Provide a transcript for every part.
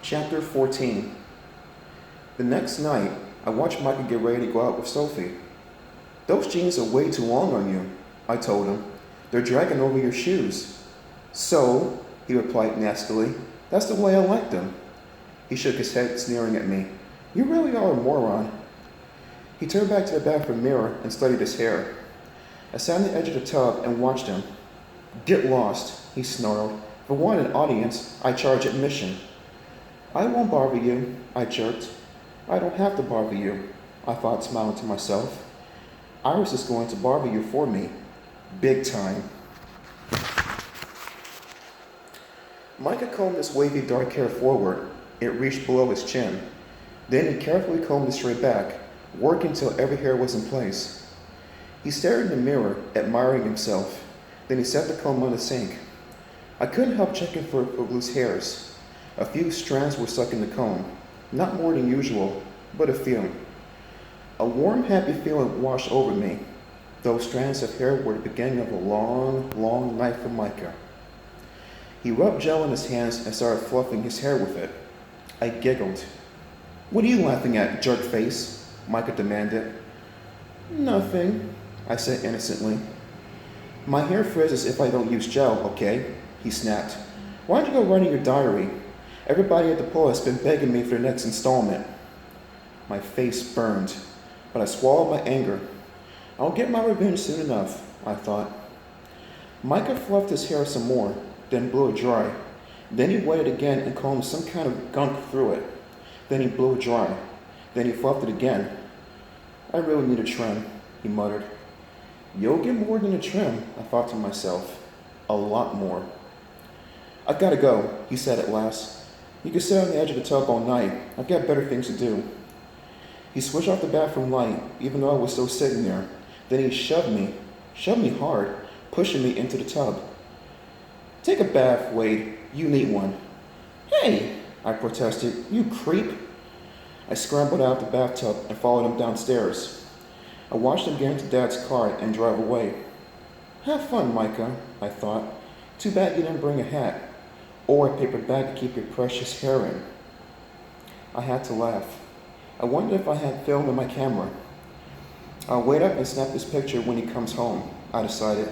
Chapter 14. The next night, I watched Micah get ready to go out with Sophie. "Those jeans are way too long on you," I told him. "They're dragging over your shoes." "So," he replied nastily, "that's the way I like them." He shook his head, sneering at me. "You really are a moron." He turned back to the bathroom mirror and studied his hair. I sat on the edge of the tub and watched him. "Get lost," he snarled. "If I want an audience, I charge admission." "I won't bother you," I jerked. "I don't have to bother you," I thought, smiling to myself. "Iris is going to bother you for me. Big time." Micah combed his wavy dark hair forward. It reached below his chin. Then he carefully combed it straight back, working till every hair was in place. He stared in the mirror, admiring himself. Then he set the comb on the sink. I couldn't help checking for loose hairs. A few strands were stuck in the comb. Not more than usual, but a few. A warm, happy feeling washed over me. Those strands of hair were the beginning of a long, long night for Micah. He rubbed gel in his hands and started fluffing his hair with it. I giggled. "What are you laughing at, jerk face?" Micah demanded. "Nothing," I said innocently. "My hair frizzes if I don't use gel, okay?" he snapped. "Why don't you go writing your diary? Everybody at the pool has been begging me for the next installment." My face burned, but I swallowed my anger. I'll get my revenge soon enough, I thought. Micah fluffed his hair some more, then blew it dry. Then he waited again and combed some kind of gunk through it. Then he blew it dry. Then he fluffed it again. "I really need a trim," he muttered. "You'll get more than a trim," I thought to myself. A lot more. "I gotta go," he said at last. "You can sit on the edge of the tub all night. I've got better things to do." He switched off the bathroom light, even though I was still sitting there. Then he shoved me hard, pushing me into the tub. "Take a bath, Wade. You need one." "Hey," I protested, "you creep." I scrambled out of the bathtub and followed him downstairs. I watched him get into Dad's car and drive away. "Have fun, Micah," I thought. "Too bad you didn't bring a hat. Or a paper bag to keep your precious hair in." I had to laugh. I wondered if I had film in my camera. "I'll wait up and snap this picture when he comes home," I decided.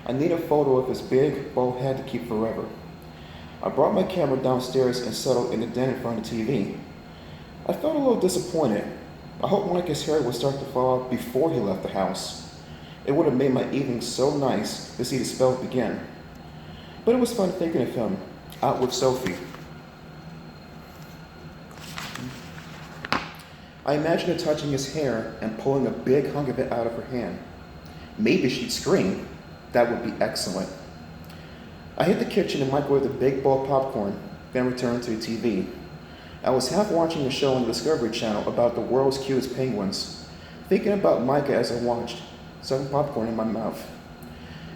I need a photo of his big, bald head to keep forever. I brought my camera downstairs and settled in the den in front of the TV. I felt a little disappointed. I hoped Micah's hair would start to fall out before he left the house. It would have made my evening so nice to see the spells begin. But it was fun thinking of him, out with Sophie. I imagined her touching his hair and pulling a big hunk of it out of her hand. Maybe she'd scream. That would be excellent. I hit the kitchen and microwaved a big bowl of popcorn, then returned to the TV. I was half watching a show on the Discovery Channel about the world's cutest penguins, thinking about Micah as I watched, sucking popcorn in my mouth.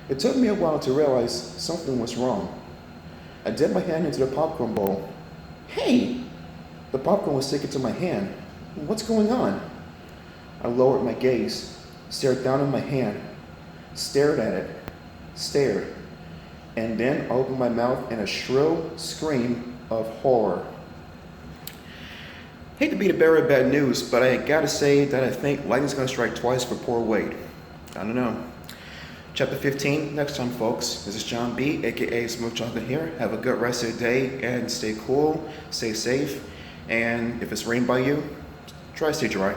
It took me a while to realize something was wrong. I dipped my hand into the popcorn bowl. Hey! The popcorn was sticking to my hand. What's going on? I lowered my gaze, stared down at my hand, stared at it, stared, and then opened my mouth in a shrill scream of horror. Hate to be the bearer of bad news, but I gotta say that I think lightning's gonna strike twice for poor Wade. I don't know. Chapter 15, next time, folks. This is John B., aka Smooth Chocolate here. Have a good rest of the day and stay cool, stay safe, and if it's rained by you, try to stay dry.